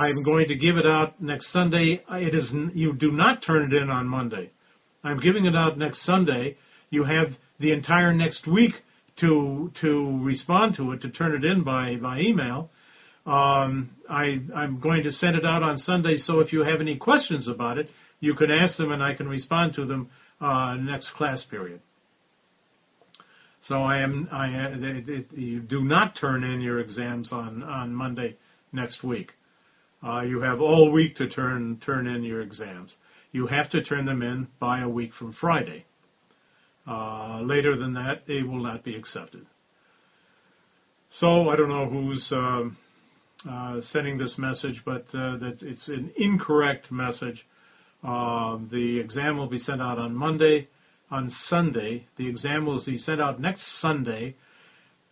I'm going to give it out next Sunday. You do not turn it in on Monday. I'm giving it out next Sunday. You have the entire next week to respond to it, to turn it in by email. I'm going to send it out on Sunday, so if you have any questions about it, you can ask them and I can respond to them next class period. So you do not turn in your exams on Monday next week. You have all week to turn in your exams. You have to turn them in by a week from Friday. Later than that, they will not be accepted. So I don't know who's sending this message, but that it's an incorrect message. The exam will be sent out on Monday. On Sunday, the exam will be sent out next Sunday.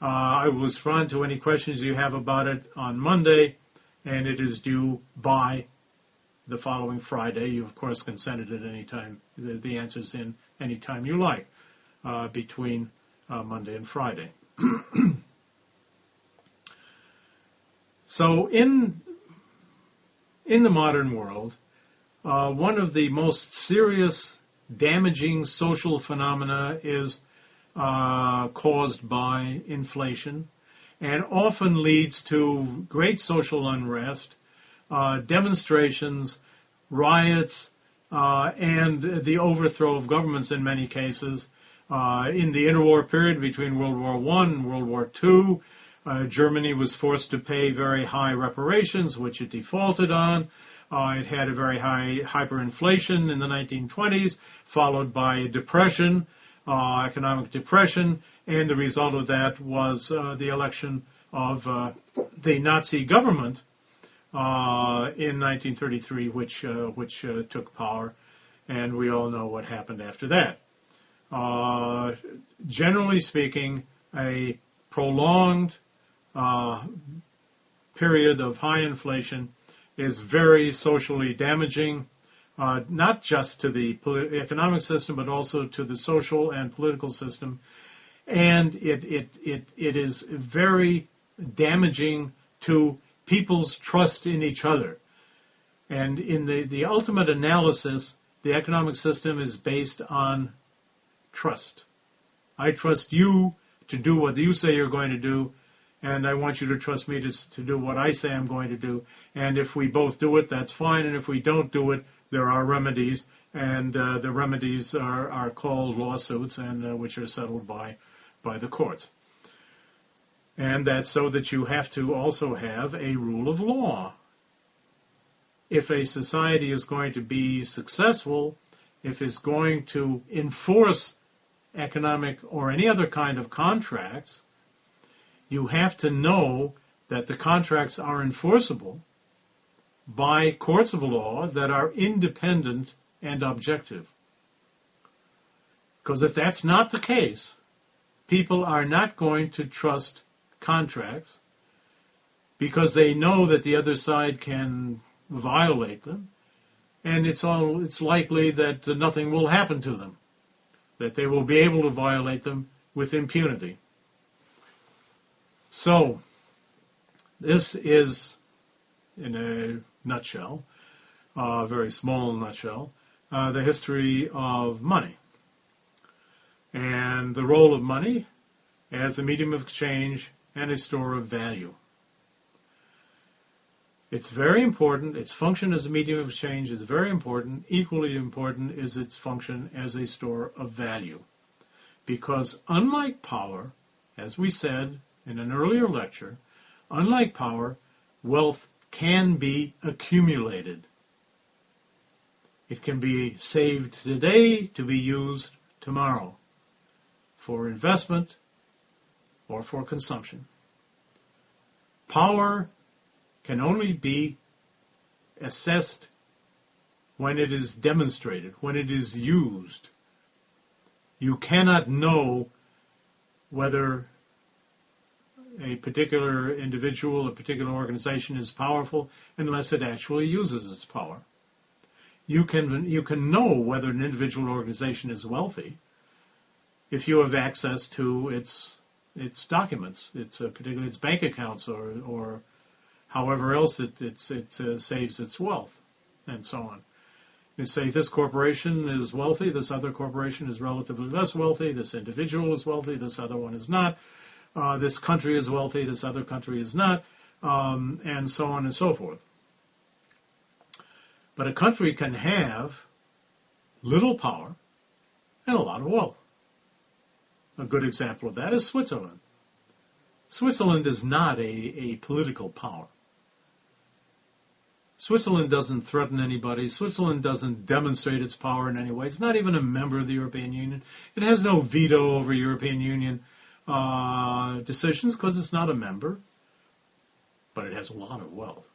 I will respond to any questions you have about it on Monday, and it is due by the following Friday. You, of course, can send it at any time. The answer's in any time you like between Monday and Friday. So in the modern world, one of the most serious damaging social phenomena is caused by inflation and often leads to great social unrest, demonstrations, riots, and the overthrow of governments in many cases. In the interwar period between World War I and World War II, Germany was forced to pay very high reparations, which it defaulted on. It had a very high hyperinflation in the 1920s, followed by a depression, economic depression, and the result of that was the election of the Nazi government in 1933, which took power, and we all know what happened after that. Generally speaking, a prolonged period of high inflation is very socially damaging, not just to the economic system, but also to the social and political system. And it is very damaging to people's trust in each other. And in the ultimate analysis, the economic system is based on trust. I trust you to do what you say you're going to do, and I want you to trust me to do what I say I'm going to do. And if we both do it, that's fine. And if we don't do it, there are remedies. And the remedies are called lawsuits, and which are settled by the courts. And that's so that you have to also have a rule of law. If a society is going to be successful, if it's going to enforce economic or any other kind of contracts, you have to know that the contracts are enforceable by courts of law that are independent and objective. Because if that's not the case, people are not going to trust contracts because they know that the other side can violate them, and it's likely that nothing will happen to them, that they will be able to violate them with impunity. So, this is, in a nutshell, a very small nutshell, the history of money and the role of money as a medium of exchange and a store of value. It's very important. Its function as a medium of exchange is very important. Equally important is its function as a store of value. Because unlike power, as we said in an earlier lecture, unlike power, wealth can be accumulated. It can be saved today to be used tomorrow for investment or for consumption. Power can only be assessed when it is demonstrated, when it is used. You cannot know whether a particular individual, a particular organization is powerful unless it actually uses its power. You can know whether an individual organization is wealthy if you have access to its documents, particularly its bank accounts or however else it saves its wealth, and so on. You say this corporation is wealthy, this other corporation is relatively less wealthy, this individual is wealthy, this other one is not, this country is wealthy, this other country is not, and so on and so forth. But a country can have little power and a lot of wealth. A good example of that is Switzerland. Switzerland is not a political power. Switzerland doesn't threaten anybody. Switzerland doesn't demonstrate its power in any way. It's not even a member of the European Union. It has no veto over European Union decisions because it's not a member. But it has a lot of wealth.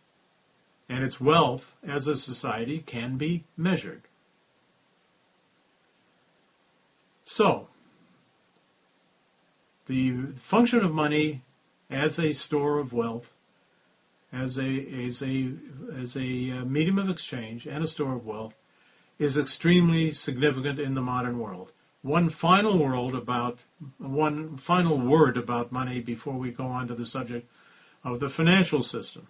And its wealth as a society can be measured. So, the function of money as a store of wealth, as a medium of exchange and a store of wealth, is extremely significant in the modern world. One final word about money before we go on to the subject of the financial system.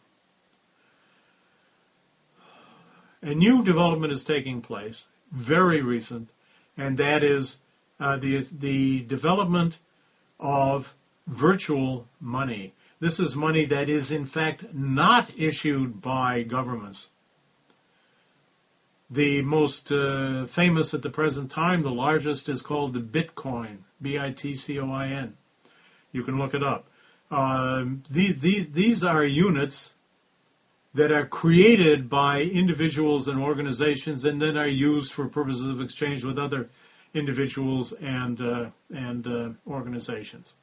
A new development is taking place, very recent, and that is the development of virtual money. This is money that is in fact not issued by governments. The most famous at the present time, the largest, is called the Bitcoin, Bitcoin. You can look it up. These are units that are created by individuals and organizations and then are used for purposes of exchange with other individuals and organizations.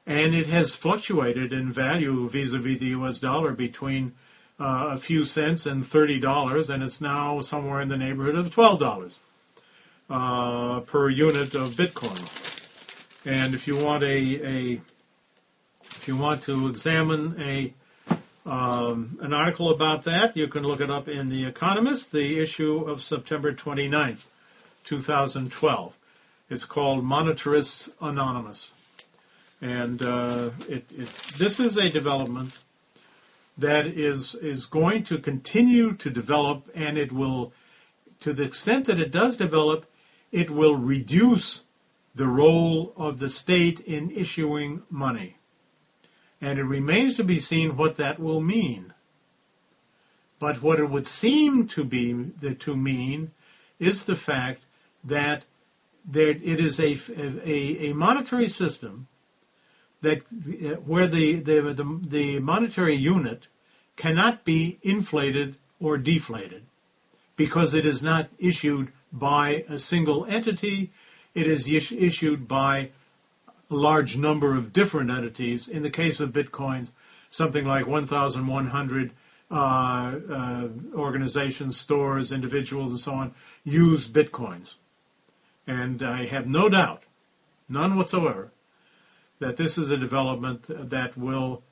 And it has fluctuated in value vis-a-vis the U.S. dollar between a few cents and $30, and it's now somewhere in the neighborhood of $12 per unit of Bitcoin. And if you want to examine an article about that, you can look it up in The Economist, the issue of September 29th, 2012. It's called Monetarists Anonymous. And this is a development that is going to continue to develop, and it will, to the extent that it does develop, it will reduce the role of the state in issuing money. And it remains to be seen what that will mean. But what it would seem to mean is the fact that it is a monetary system that where the monetary unit cannot be inflated or deflated because it is not issued by a single entity. It is issued by a large number of different entities. In the case of Bitcoins, something like 1,100 organizations, stores, individuals, and so on use Bitcoins. And I have no doubt, none whatsoever, that this is a development that will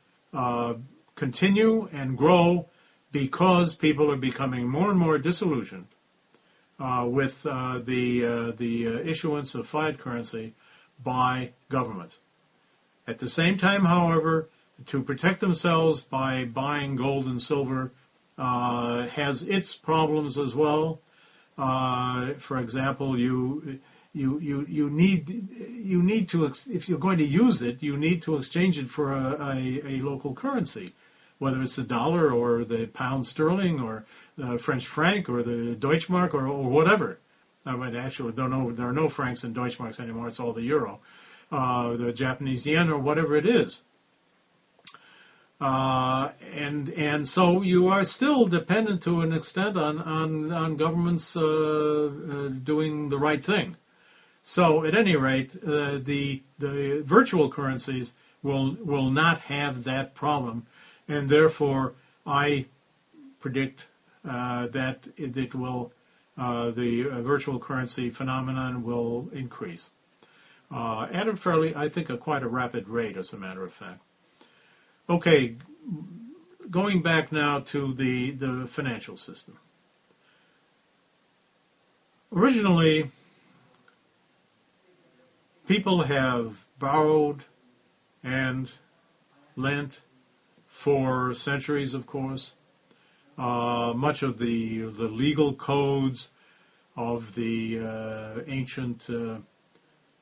continue and grow because people are becoming more and more disillusioned with the issuance of fiat currency by governments. At the same time, however, to protect themselves by buying gold and silver has its problems as well. For example, you need to, if you're going to use it, you need to exchange it for a local currency, whether it's the dollar or the pound sterling or the French franc or the Deutschmark or whatever. I mean, actually, there are no francs and Deutschmarks anymore. It's all the euro, the Japanese yen, or whatever it is. And so you are still dependent to an extent on governments doing the right thing. So at any rate, the virtual currencies will not have that problem, and therefore I predict that it will the virtual currency phenomenon will increase at a fairly, I think, quite a rapid rate, as a matter of fact. Okay, going back now to the financial system. Originally, people have borrowed and lent for centuries, of course. Much of the legal codes of the ancient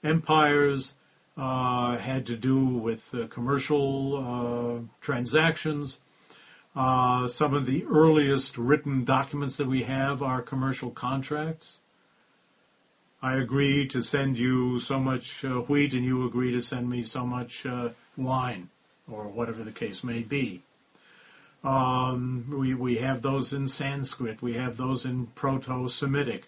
empires had to do with commercial transactions. Some of the earliest written documents that we have are commercial contracts. I agree to send you so much wheat, and you agree to send me so much wine, or whatever the case may be. We have those in Sanskrit. We have those in Proto-Semitic.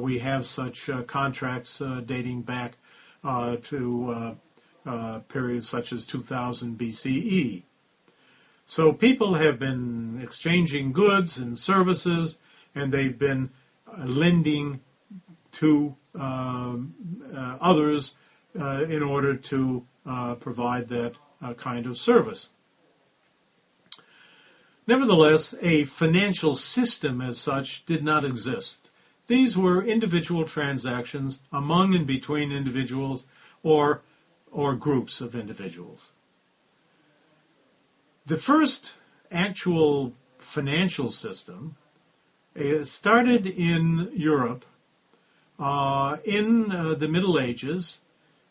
We have such contracts dating back to periods such as 2000 BCE. So people have been exchanging goods and services, and they've been lending to others in order to provide that kind of service. Nevertheless, a financial system as such did not exist. These were individual transactions among and between individuals or groups of individuals. The first actual financial system started in Europe in the Middle Ages,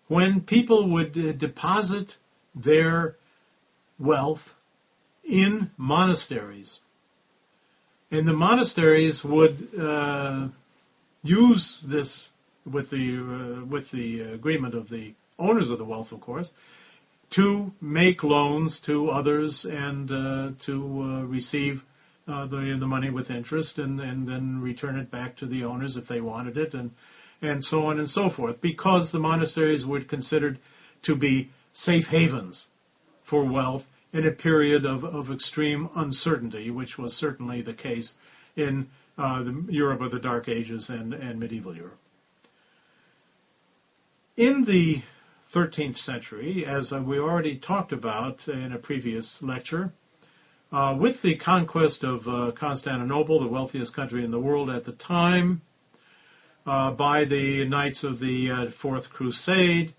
when people would deposit their wealth in monasteries. And the monasteries would use this with the agreement of the owners of the wealth, of course, to make loans to others and to receive the money with interest and then return it back to the owners if they wanted it, and so on and so forth, because the monasteries were considered to be safe havens for wealth in a period of extreme uncertainty, which was certainly the case in the Europe of the Dark Ages and medieval Europe. In the 13th century, as we already talked about in a previous lecture, with the conquest of Constantinople, the wealthiest country in the world at the time, by the Knights of the Fourth Crusade,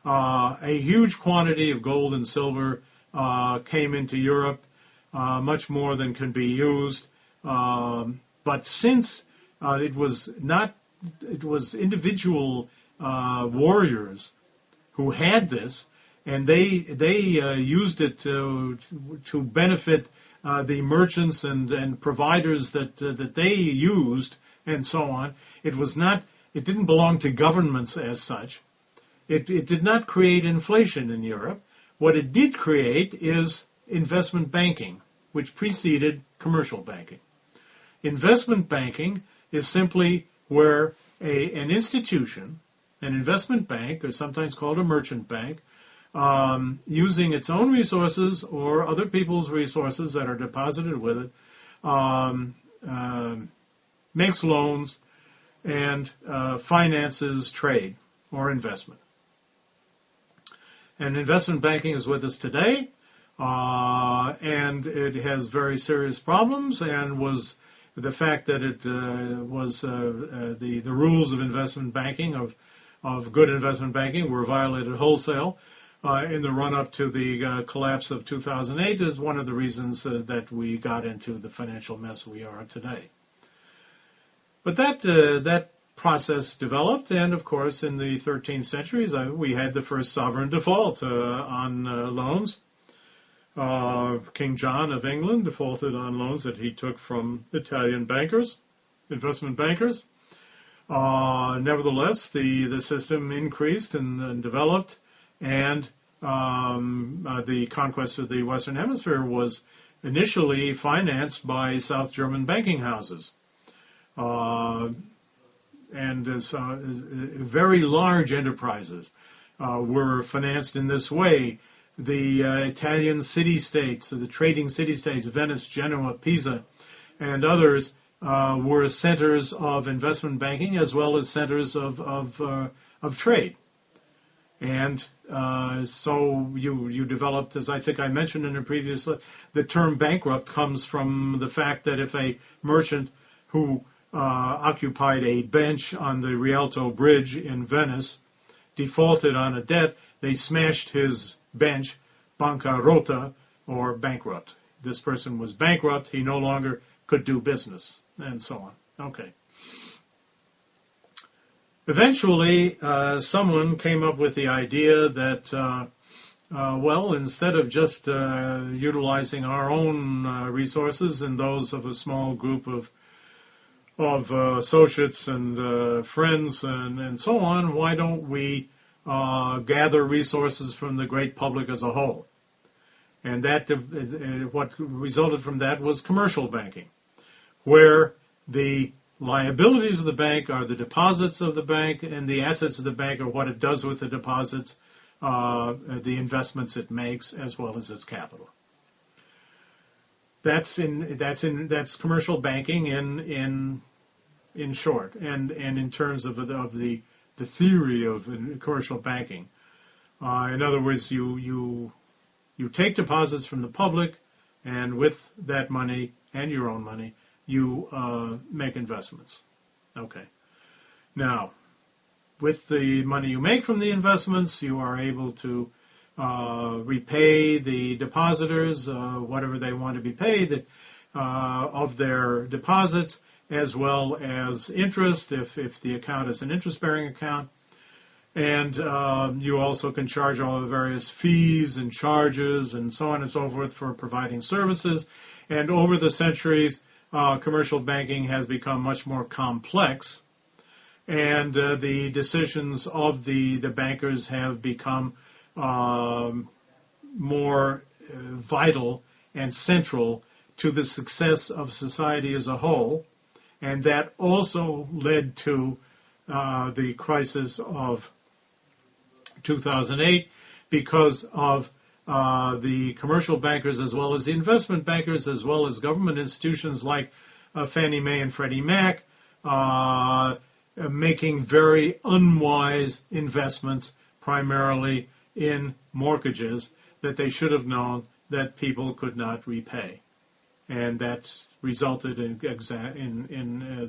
a huge quantity of gold and silver came into Europe, much more than could be used. But since it was individual warriors who had this, and they used it to benefit the merchants and providers that they used, and so on. It didn't belong to governments as such. It did not create inflation in Europe. What it did create is investment banking, which preceded commercial banking. Investment banking is simply where an institution, an investment bank, or sometimes called a merchant bank, using its own resources or other people's resources that are deposited with it, makes loans and finances trade or investment. And investment banking is with us today, and it has very serious problems, and was the fact that it was the rules of investment banking, of good investment banking, were violated wholesale in the run-up to the collapse of 2008 is one of the reasons that we got into the financial mess we are today. But that process developed, and of course in the 13th centuries we had the first sovereign default on loans. King John of England defaulted on loans that he took from Italian bankers, investment bankers. Nevertheless, the system increased and developed, and the conquest of the Western Hemisphere was initially financed by South German banking houses. And very large enterprises were financed in this way. The Italian city-states, the trading city-states, Venice, Genoa, Pisa, and others, were centers of investment banking as well as centers of trade. And so you developed, as I think I mentioned in a previous, the term bankrupt comes from the fact that if a merchant who occupied a bench on the Rialto Bridge in Venice defaulted on a debt, they smashed his bench, bancarotta, or bankrupt. This person was bankrupt. He no longer could do business, and so on. Okay. Eventually, someone came up with the idea that, well, instead of just utilizing our own resources and those of a small group of associates and friends and so on, why don't we gather resources from the great public as a whole? And that what resulted from that was commercial banking, where the liabilities of the bank are the deposits of the bank, and the assets of the bank are what it does with the deposits, the investments it makes, as well as its capital. That's commercial banking in short, and in terms of the theory of commercial banking. In other words, you take deposits from the public, and with that money and your own money, you make investments. Okay. Now, with the money you make from the investments, you are able to repay the depositors whatever they want to be paid of their deposits, as well as interest if the account is an interest-bearing account. And you also can charge all the various fees and charges and so on and so forth for providing services. And over the centuries, commercial banking has become much more complex, and the decisions of the bankers have become more vital and central to the success of society as a whole, and that also led to the crisis of 2008 because of the commercial bankers, as well as the investment bankers, as well as government institutions like Fannie Mae and Freddie Mac, making very unwise investments, primarily in mortgages that they should have known that people could not repay. And that's resulted in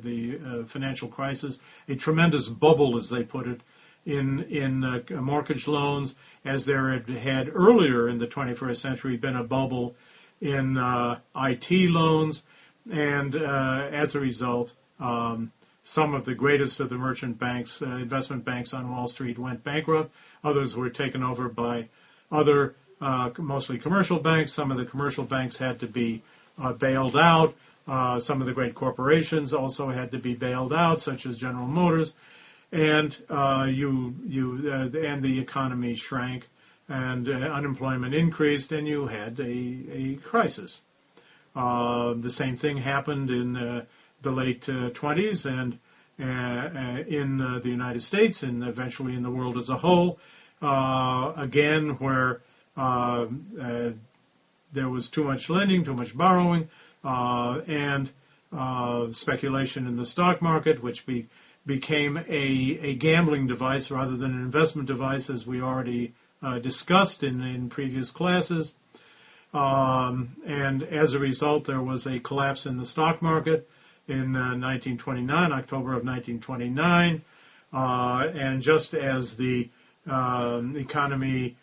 the financial crisis, a tremendous bubble, as they put it, in mortgage loans, as there had earlier in the 21st century been a bubble in IT loans, and as a result, some of the greatest of the merchant banks, investment banks on Wall Street, went bankrupt. Others were taken over by other, mostly commercial banks. Some of the commercial banks had to be bailed out. Some of the great corporations also had to be bailed out, such as General Motors. And and the economy shrank, and unemployment increased, and you had a crisis. The same thing happened in the late 20s and in the United States, and eventually in the world as a whole. Again, where there was too much lending, too much borrowing, and speculation in the stock market, which became a gambling device rather than an investment device, as we already discussed in previous classes. And as a result, there was a collapse in the stock market in 1929, October of 1929. And just as the economy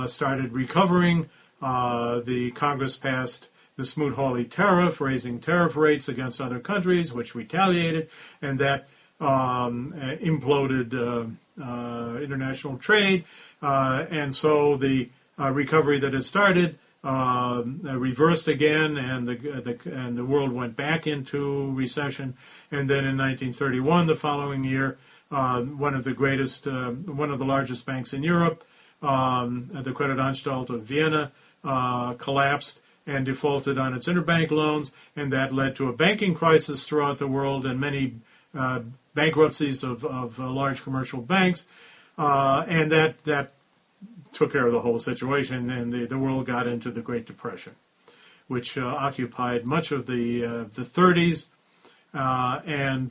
started recovering, the Congress passed the Smoot-Hawley tariff, raising tariff rates against other countries, which retaliated, and that imploded international trade, and so the recovery that had started reversed again, and the world went back into recession. And then in 1931, the following year, one of the largest banks in Europe, the Kreditanstalt of Vienna, collapsed and defaulted on its interbank loans, and that led to a banking crisis throughout the world and many bankruptcies of large commercial banks, and that took care of the whole situation, and the world got into the Great Depression, which occupied much of the 30s, and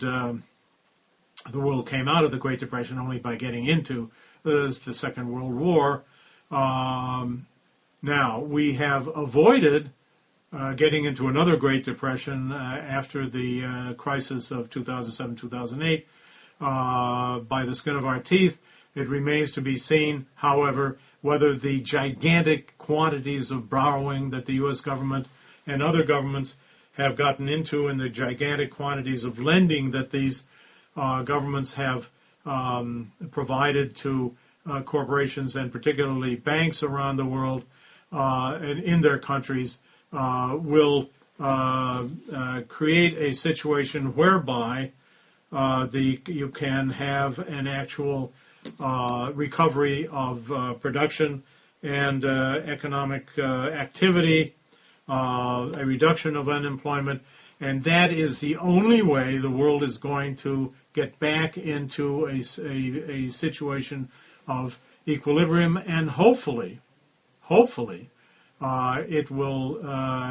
the world came out of the Great Depression only by getting into the Second World War. Now, we have avoided getting into another Great Depression after the crisis of 2007-2008 by the skin of our teeth. It remains to be seen, however, whether the gigantic quantities of borrowing that the U.S. government and other governments have gotten into and the gigantic quantities of lending that these governments have provided to corporations and particularly banks around the world and in their countries will create a situation whereby you can have an actual recovery of production and economic activity, a reduction of unemployment, and that is the only way the world is going to get back into a situation of equilibrium, and hopefully, it will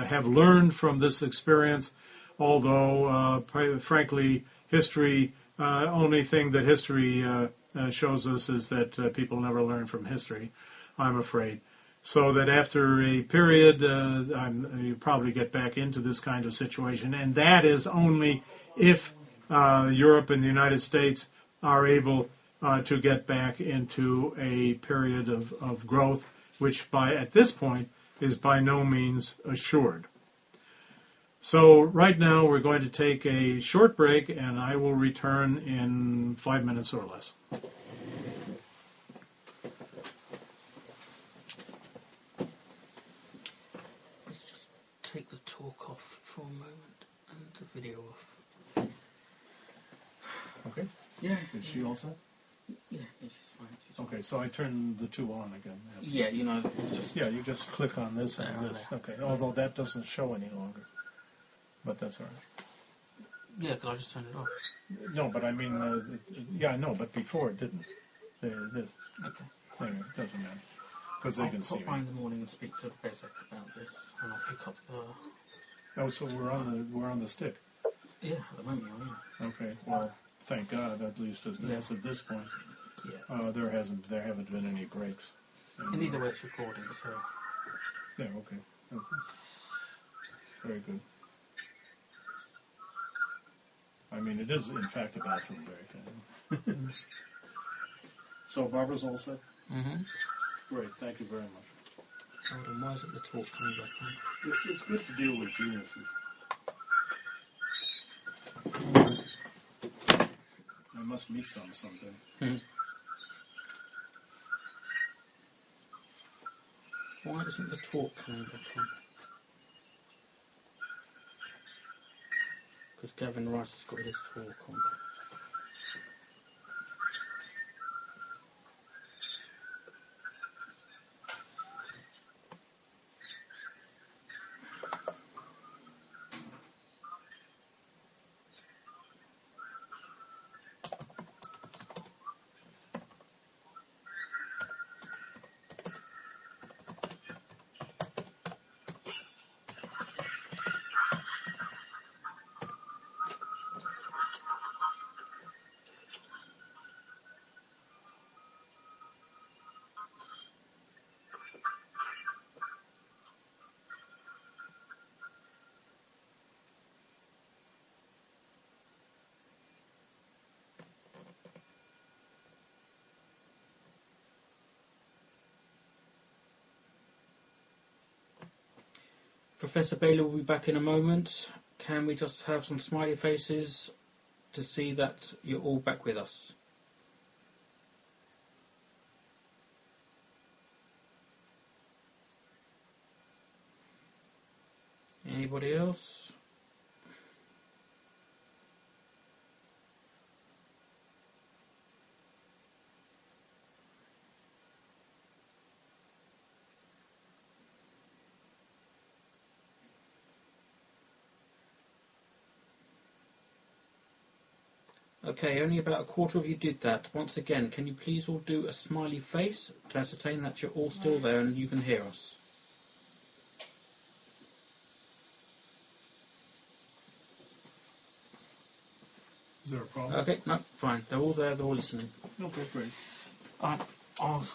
have learned from this experience, although, frankly, history, only thing that history shows us is that people never learn from history, I'm afraid. So that after a period, you probably get back into this kind of situation, and that is only if Europe and the United States are able to get back into a period of growth, which at this point is by no means assured. So right now we're going to take a short break, and I will return in 5 minutes or less. Let's just take the talk off for a moment and the video off. Okay. Yeah. Is she all set? Yeah, she's fine. Okay, so I turn the two on again. Yeah, you know, just... Yeah, you just click on this and this. Okay, although that doesn't show any longer. But that's all right. Yeah, could I just turn it off? No, but I mean, yeah, I know, but before it didn't. This. Okay. Anyway, it doesn't matter. Because they can see me. I'll pop by in the morning and speak to Bezek about this, and I'll pick up the... Oh, so we're on the stick. Yeah, at the moment, yeah. Okay, well, thank God, at least as at this point. Yeah. There haven't been any breaks. And either way it's recording, so... Yeah, okay. Very good. I mean, it is, in fact, a bathroom break. So, Barbara's all set? Mm-hmm. Great, thank you very much. Hold on, why isn't the talk coming back on? It's good to deal with geniuses. I must meet some someday. Mm-hmm. Why isn't the talk coming back on? Because Gavin Rice has got his talk on. Professor Bailey will be back in a moment. Can we just have some smiley faces to see that you're all back with us? Anybody else? Okay, only about a quarter of you did that. Once again, can you please all do a smiley face to ascertain that you're all still there and you can hear us? Is there a problem? Okay, no, fine. They're all there, they're all listening. Okay, great. I'll